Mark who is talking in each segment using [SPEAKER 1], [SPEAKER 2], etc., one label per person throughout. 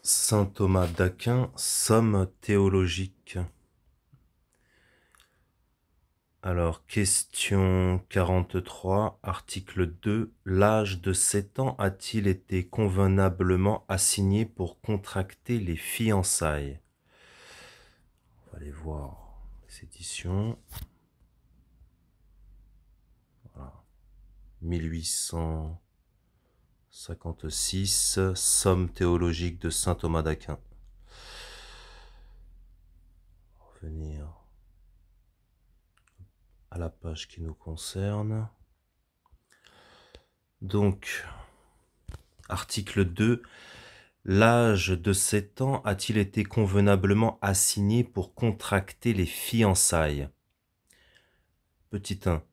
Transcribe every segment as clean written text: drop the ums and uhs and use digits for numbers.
[SPEAKER 1] Saint Thomas d'Aquin, Somme théologique. Alors, question 43, article 2. L'âge de 7 ans a-t-il été convenablement assigné pour contracter les fiançailles? On va aller voir les éditions. Voilà. 1856, Somme théologique de Saint Thomas d'Aquin. Revenir à la page qui nous concerne. Donc, article 2. L'âge de 7 ans a-t-il été convenablement assigné pour contracter les fiançailles? Petit 1.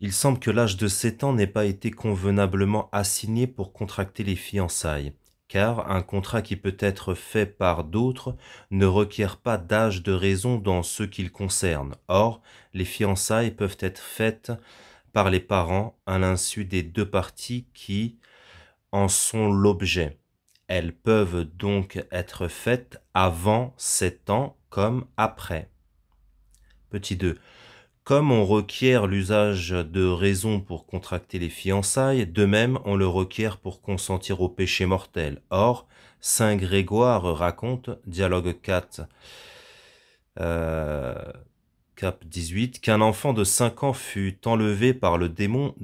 [SPEAKER 1] Il semble que l'âge de 7 ans n'ait pas été convenablement assigné pour contracter les fiançailles, car un contrat qui peut être fait par d'autres ne requiert pas d'âge de raison dans ce qu'il concerne. Or, les fiançailles peuvent être faites par les parents à l'insu des deux parties qui en sont l'objet. Elles peuvent donc être faites avant 7 ans comme après. Petit 2. Comme on requiert l'usage de raison pour contracter les fiançailles, de même on le requiert pour consentir au péché mortel. Or, saint Grégoire raconte, dialogue 4, cap 18, qu'un enfant de 5 ans fut enlevé par le démon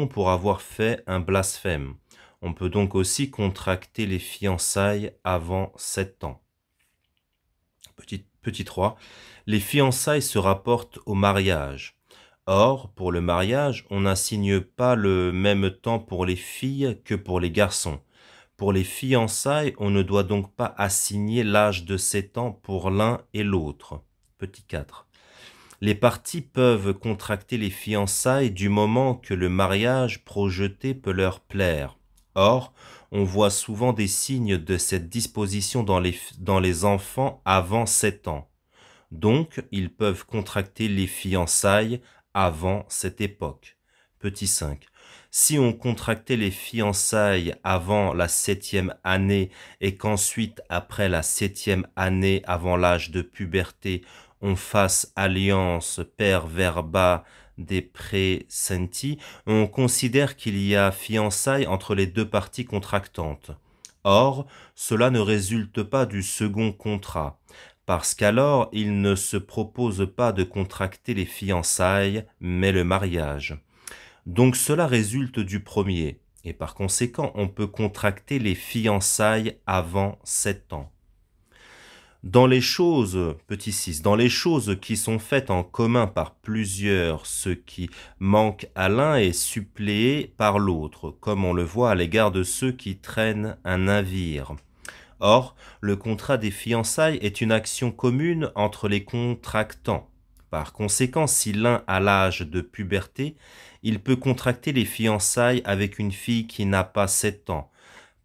[SPEAKER 1] pour avoir fait un blasphème. On peut donc aussi contracter les fiançailles avant 7 ans. Petit 3. Les fiançailles se rapportent au mariage. Or, pour le mariage, on n'assigne pas le même temps pour les filles que pour les garçons. Pour les fiançailles, on ne doit donc pas assigner l'âge de 7 ans pour l'un et l'autre. Petit 4. Les parties peuvent contracter les fiançailles du moment que le mariage projeté peut leur plaire. Or, on voit souvent des signes de cette disposition dans les enfants avant 7 ans. Donc, ils peuvent contracter les fiançailles avant cette époque. Petit 5. Si on contractait les fiançailles avant la 7e année et qu'ensuite, après la 7e année, avant l'âge de puberté, on fasse alliance per verba des praesenti, on considère qu'il y a fiançailles entre les deux parties contractantes. Or, cela ne résulte pas du second contrat, parce qu'alors il ne se propose pas de contracter les fiançailles, mais le mariage. Donc cela résulte du premier, et par conséquent on peut contracter les fiançailles avant 7 ans. Dans les choses, petit 6, dans les choses qui sont faites en commun par plusieurs, ce qui manque à l'un est suppléé par l'autre, comme on le voit à l'égard de ceux qui traînent un navire. Or, le contrat des fiançailles est une action commune entre les contractants. Par conséquent, si l'un a l'âge de puberté, il peut contracter les fiançailles avec une fille qui n'a pas 7 ans,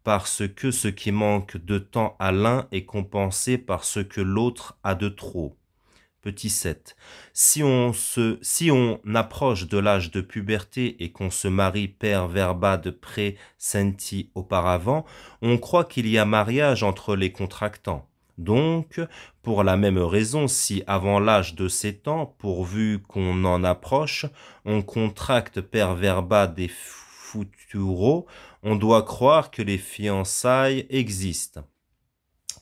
[SPEAKER 1] parce que ce qui manque de temps à l'un est compensé par ce que l'autre a de trop. Petit 7. Si on approche de l'âge de puberté et qu'on se marie per verba de praesenti auparavant, on croit qu'il y a mariage entre les contractants. Donc, pour la même raison, si avant l'âge de 7 ans, pourvu qu'on en approche, on contracte per verba des futuro, on doit croire que les fiançailles existent.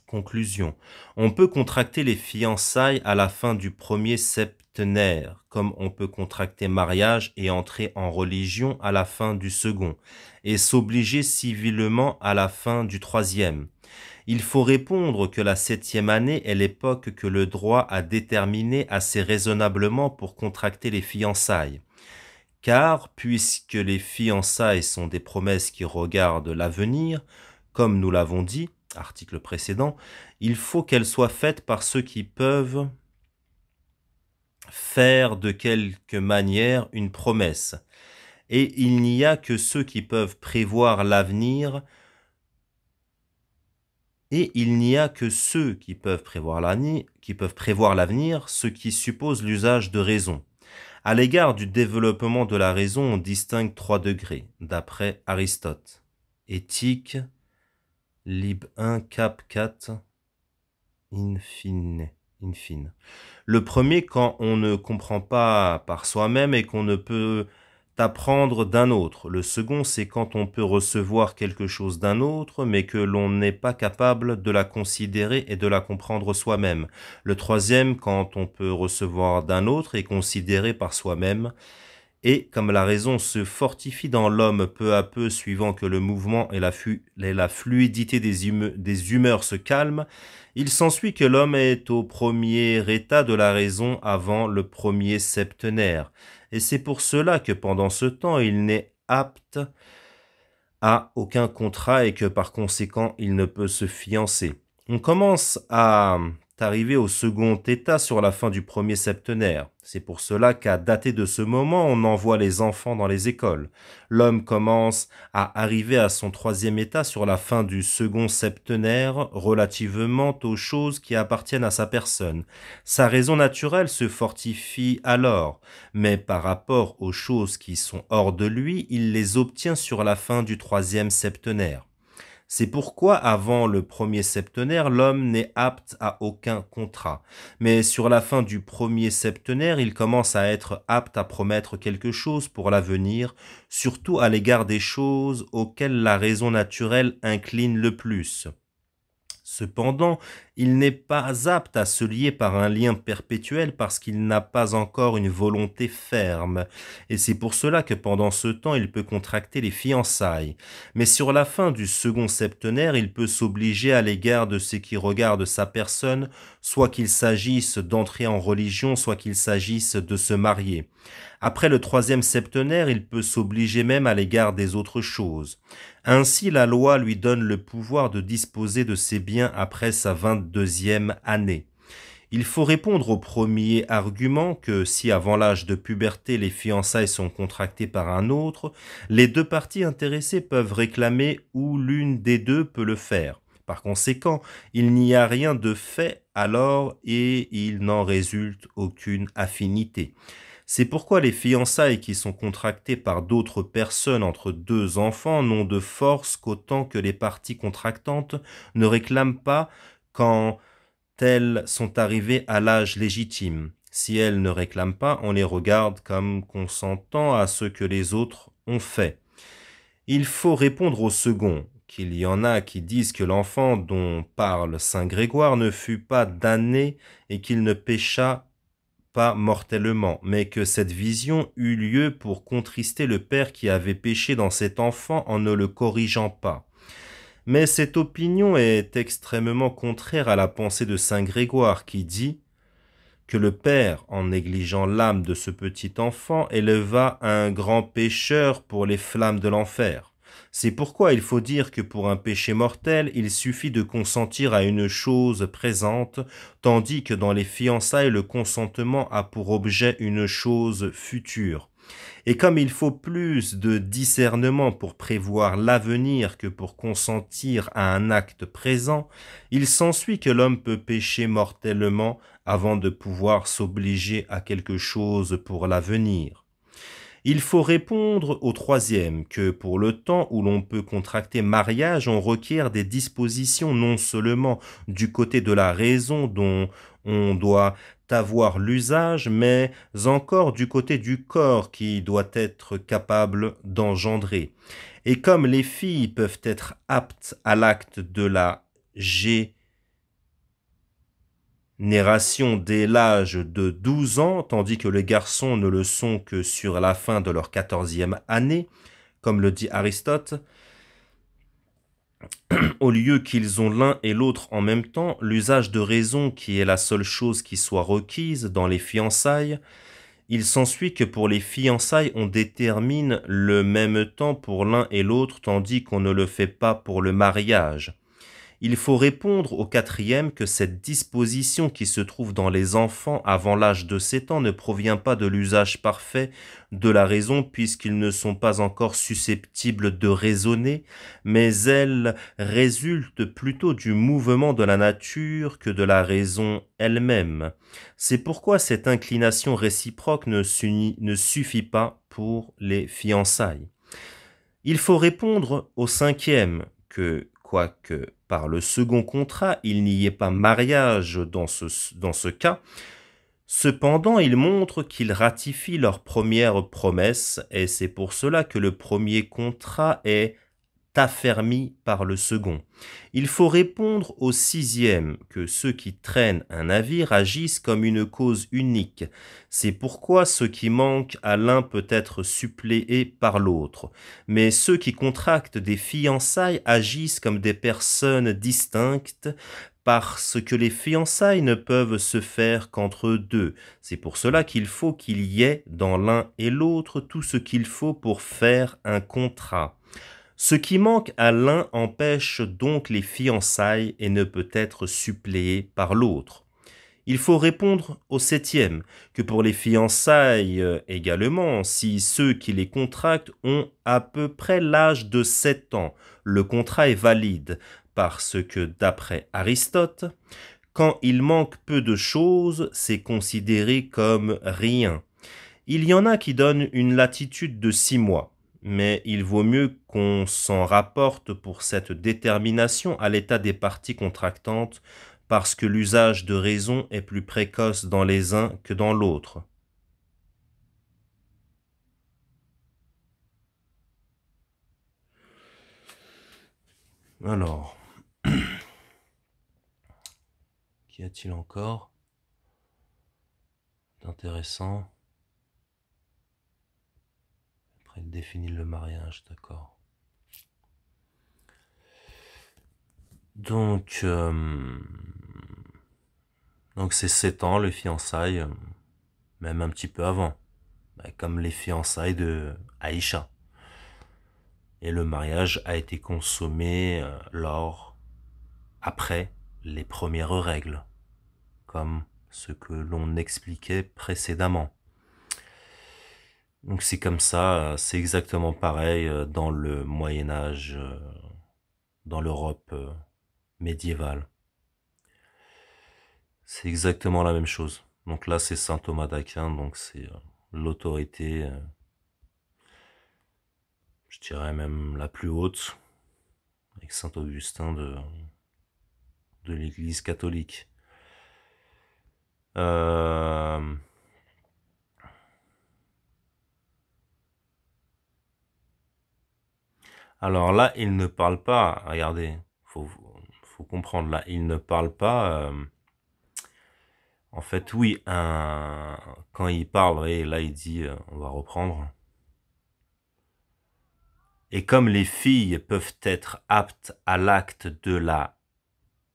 [SPEAKER 1] Conclusion. On peut contracter les fiançailles à la fin du premier septenaire, comme on peut contracter mariage et entrer en religion à la fin du second, et s'obliger civilement à la fin du troisième. Il faut répondre que la 7e année est l'époque que le droit a déterminée assez raisonnablement pour contracter les fiançailles. Car, puisque les fiançailles sont des promesses qui regardent l'avenir, comme nous l'avons dit, article précédent, il faut qu'elles soient faites par ceux qui peuvent faire de quelque manière une promesse. Et il n'y a que ceux qui peuvent prévoir l'avenir, ce qui suppose l'usage de raison. À l'égard du développement de la raison, on distingue 3 degrés, d'après Aristote. Éthique Lib 1, cap 4, in fine. In fine. Le premier, quand on ne comprend pas par soi-même et qu'on ne peut apprendre d'un autre. Le second, c'est quand on peut recevoir quelque chose d'un autre, mais que l'on n'est pas capable de la considérer et de la comprendre soi-même. Le troisième, quand on peut recevoir d'un autre et considérer par soi-même. Et comme la raison se fortifie dans l'homme peu à peu suivant que le mouvement et la fluidité des humeurs se calment, il s'ensuit que l'homme est au premier état de la raison avant le premier septenaire. Et c'est pour cela que pendant ce temps il n'est apte à aucun contrat et que par conséquent il ne peut se fiancer. On commence à arriver au second état sur la fin du premier septenaire. C'est pour cela qu'à dater de ce moment, on envoie les enfants dans les écoles. L'homme commence à arriver à son troisième état sur la fin du second septenaire relativement aux choses qui appartiennent à sa personne. Sa raison naturelle se fortifie alors, mais par rapport aux choses qui sont hors de lui, il les obtient sur la fin du troisième septenaire. C'est pourquoi, avant le premier septenaire, l'homme n'est apte à aucun contrat. Mais sur la fin du premier septenaire, il commence à être apte à promettre quelque chose pour l'avenir, surtout à l'égard des choses auxquelles la raison naturelle incline le plus. Cependant, il n'est pas apte à se lier par un lien perpétuel parce qu'il n'a pas encore une volonté ferme, et c'est pour cela que pendant ce temps il peut contracter les fiançailles. Mais sur la fin du second septenaire, il peut s'obliger à l'égard de ce qui regarde sa personne, soit qu'il s'agisse d'entrer en religion, soit qu'il s'agisse de se marier. Après le troisième septenaire, il peut s'obliger même à l'égard des autres choses. Ainsi, la loi lui donne le pouvoir de disposer de ses biens après sa 22e année. Il faut répondre au premier argument que si avant l'âge de puberté les fiançailles sont contractées par un autre, les deux parties intéressées peuvent réclamer ou l'une des deux peut le faire. Par conséquent, il n'y a rien de fait alors et il n'en résulte aucune affinité. C'est pourquoi les fiançailles qui sont contractées par d'autres personnes entre deux enfants n'ont de force qu'autant que les parties contractantes ne réclament pas quand elles sont arrivées à l'âge légitime. Si elles ne réclament pas, on les regarde comme consentant à ce que les autres ont fait. Il faut répondre au second, qu'il y en a qui disent que l'enfant dont parle saint Grégoire ne fut pas damné et qu'il ne pécha pas mortellement, mais que cette vision eut lieu pour contrister le père qui avait péché dans cet enfant en ne le corrigeant pas. Mais cette opinion est extrêmement contraire à la pensée de saint Grégoire qui dit que le père, en négligeant l'âme de ce petit enfant, éleva un grand pécheur pour les flammes de l'enfer. C'est pourquoi il faut dire que pour un péché mortel, il suffit de consentir à une chose présente, tandis que dans les fiançailles, le consentement a pour objet une chose future. Et comme il faut plus de discernement pour prévoir l'avenir que pour consentir à un acte présent, il s'ensuit que l'homme peut pécher mortellement avant de pouvoir s'obliger à quelque chose pour l'avenir. Il faut répondre au troisième que pour le temps où l'on peut contracter mariage, on requiert des dispositions non seulement du côté de la raison dont on doit avoir l'usage, mais encore du côté du corps qui doit être capable d'engendrer. Et comme les filles peuvent être aptes à l'acte de la génération dès l'âge de 12 ans, tandis que les garçons ne le sont que sur la fin de leur 14e année, comme le dit Aristote, au lieu qu'ils ont l'un et l'autre en même temps, l'usage de raison qui est la seule chose qui soit requise dans les fiançailles, il s'ensuit que pour les fiançailles, on détermine le même temps pour l'un et l'autre, tandis qu'on ne le fait pas pour le mariage. Il faut répondre au quatrième que cette disposition qui se trouve dans les enfants avant l'âge de 7 ans ne provient pas de l'usage parfait de la raison puisqu'ils ne sont pas encore susceptibles de raisonner, mais elle résulte plutôt du mouvement de la nature que de la raison elle-même. C'est pourquoi cette inclination réciproque ne suffit pas pour les fiançailles. Il faut répondre au cinquième que quoique par le second contrat, il n'y ait pas mariage dans ce cas, cependant il montre qu'ils ratifient leur première promesse, et c'est pour cela que le premier contrat est affermi par le second. Il faut répondre au sixième que ceux qui traînent un navire agissent comme une cause unique. C'est pourquoi ce qui manque à l'un peut être suppléé par l'autre. Mais ceux qui contractent des fiançailles agissent comme des personnes distinctes parce que les fiançailles ne peuvent se faire qu'entre deux. C'est pour cela qu'il faut qu'il y ait dans l'un et l'autre tout ce qu'il faut pour faire un contrat. Ce qui manque à l'un empêche donc les fiançailles et ne peut être suppléé par l'autre. Il faut répondre au septième, que pour les fiançailles également, si ceux qui les contractent ont à peu près l'âge de 7 ans, le contrat est valide, parce que d'après Aristote, quand il manque peu de choses, c'est considéré comme rien. Il y en a qui donnent une latitude de 6 mois, mais il vaut mieux qu'on s'en rapporte pour cette détermination à l'état des parties contractantes, parce que l'usage de raison est plus précoce dans les uns que dans l'autre. Alors, qu'y a-t-il encore d'intéressant? Après, il définit le mariage, d'accord. Donc c'est 7 ans, les fiançailles, même un petit peu avant, comme les fiançailles de Aïcha. Et le mariage a été consommé après les premières règles, comme ce que l'on expliquait précédemment. Donc c'est comme ça, c'est exactement pareil dans le Moyen-Âge, dans l'Europe médiévale. C'est exactement la même chose. Donc là c'est saint Thomas d'Aquin, donc c'est l'autorité, je dirais même la plus haute, avec saint Augustin de l'Église catholique. Alors là, il ne parle pas, regardez, faut comprendre là, il ne parle pas, en fait oui, quand il parle, et là il dit, on va reprendre, et comme les filles peuvent être aptes à l'acte de la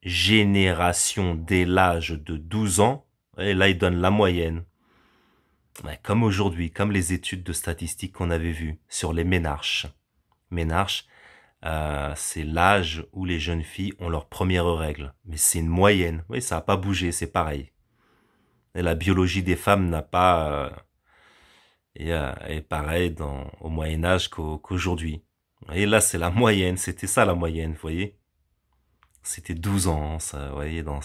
[SPEAKER 1] génération dès l'âge de 12 ans, et là il donne la moyenne, comme aujourd'hui, comme les études de statistiques qu'on avait vues sur les ménarches. Ménarches, c'est l'âge où les jeunes filles ont leurs premières règles. Mais c'est une moyenne. Oui, ça n'a pas bougé, c'est pareil. Et la biologie des femmes n'a pas... est pareil au Moyen-Âge qu'aujourd'hui. Et là, c'est la moyenne. C'était ça la moyenne, vous voyez. C'était 12 ans, ça, vous voyez, dans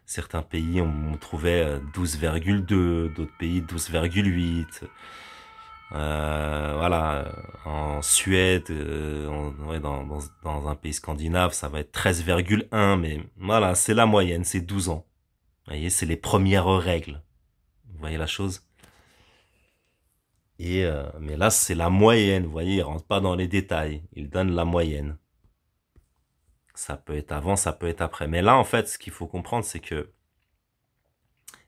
[SPEAKER 1] certains pays, on trouvait 12,2, d'autres pays 12,8. Voilà, en Suède, ouais, dans un pays scandinave, ça va être 13,1, mais voilà, c'est la moyenne, c'est 12 ans. Vous voyez, c'est les premières règles. Vous voyez la chose? Et mais là, c'est la moyenne, vous voyez, il rentre pas dans les détails, il donne la moyenne. Ça peut être avant, ça peut être après. Mais là, en fait, ce qu'il faut comprendre, c'est que,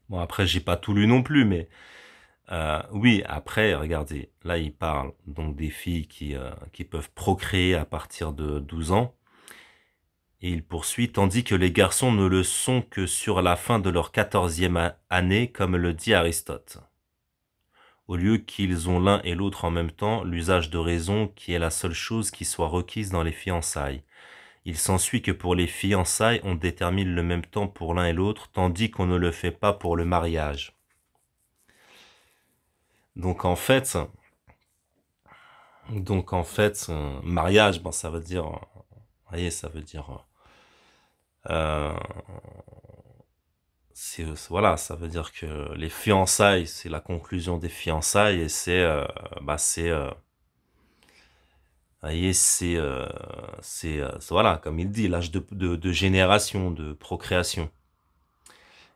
[SPEAKER 1] bon, après, j'ai pas tout lu non plus, mais oui, après, regardez, là, il parle donc des filles qui peuvent procréer à partir de 12 ans. Et il poursuit, tandis que les garçons ne le sont que sur la fin de leur 14e année, comme le dit Aristote. Au lieu qu'ils ont l'un et l'autre en même temps, l'usage de raison qui est la seule chose qui soit requise dans les fiançailles. Il s'ensuit que pour les fiançailles, on détermine le même temps pour l'un et l'autre, tandis qu'on ne le fait pas pour le mariage. Donc en fait, mariage, bon, ça veut dire, vous voyez, ça veut dire, voilà, ça veut dire que les fiançailles, c'est la conclusion des fiançailles et c'est Vous voyez, voilà, comme il dit, l'âge de génération, de procréation.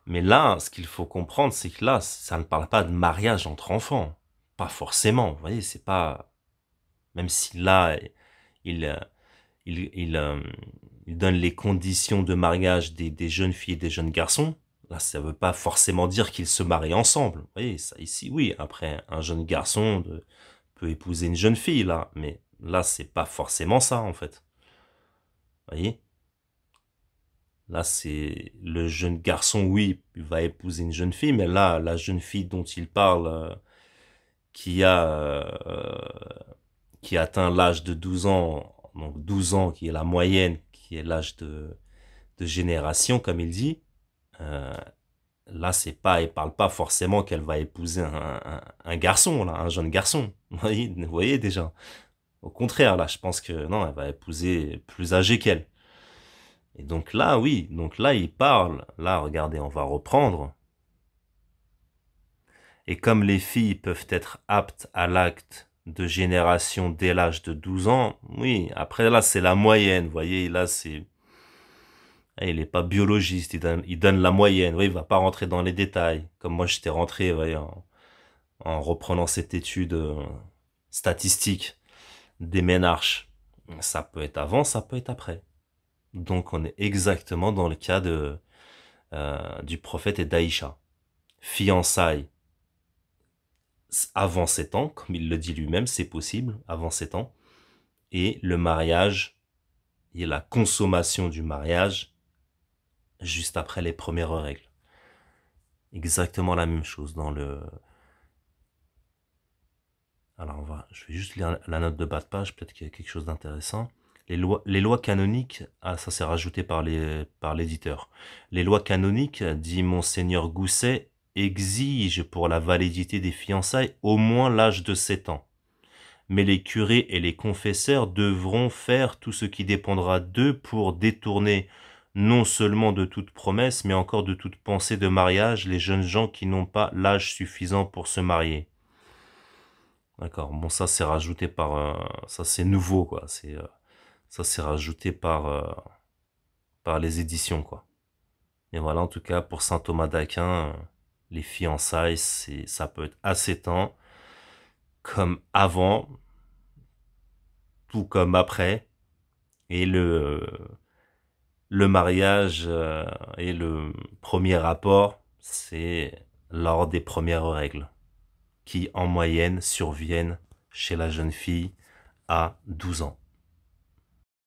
[SPEAKER 1] Mais là, ce qu'il faut comprendre, c'est que là, ça ne parle pas de mariage entre enfants. Pas forcément, vous voyez, c'est pas... Même si là, il, euh, il, il donne les conditions de mariage des jeunes filles et des jeunes garçons, là, ça veut pas forcément dire qu'ils se marient ensemble. Vous voyez, ça ici, oui, après, un jeune garçon peut épouser une jeune fille, là, mais là, c'est pas forcément ça, en fait. Vous voyez? Là, c'est le jeune garçon, oui, il va épouser une jeune fille, mais là, la jeune fille dont il parle, qui a qui atteint l'âge de 12 ans, donc 12 ans qui est la moyenne, qui est l'âge de génération, comme il dit, euh, là, c'est pas, il parle pas forcément qu'elle va épouser un garçon, là, un jeune garçon. Vous voyez déjà. Au contraire, là, je pense que non, elle va épouser plus âgé qu'elle. Et donc là, oui, donc là, il parle. Là, regardez, on va reprendre. Et comme les filles peuvent être aptes à l'acte de génération dès l'âge de 12 ans, oui, après là, c'est la moyenne, vous voyez, là, c'est... Il est pas biologiste, il donne la moyenne, oui, il va pas rentrer dans les détails. Comme moi, j'étais rentré, vous voyez, en reprenant cette étude statistique des ménarches. Ça peut être avant, ça peut être après. Donc, on est exactement dans le cas du prophète et d'Aïcha. Fiançailles avant 7 ans, comme il le dit lui-même, c'est possible, avant 7 ans. Et le mariage, et la consommation du mariage, juste après les premières règles. Exactement la même chose dans le... Alors je vais juste lire la note de bas de page, peut-être qu'il y a quelque chose d'intéressant. Les lois canoniques, ah ça c'est rajouté par l'éditeur. Les lois canoniques, dit Monseigneur Gousset, exigent pour la validité des fiançailles au moins l'âge de 7 ans. Mais les curés et les confesseurs devront faire tout ce qui dépendra d'eux pour détourner non seulement de toute promesse, mais encore de toute pensée de mariage les jeunes gens qui n'ont pas l'âge suffisant pour se marier. D'accord, bon ça c'est rajouté par... ça c'est nouveau quoi, ça c'est rajouté par les éditions quoi. Et voilà, en tout cas pour saint Thomas d'Aquin, les fiançailles, ça peut être à 7 ans, comme avant, tout comme après, et le mariage et le premier rapport, c'est lors des premières règles, qui en moyenne surviennent chez la jeune fille à 12 ans.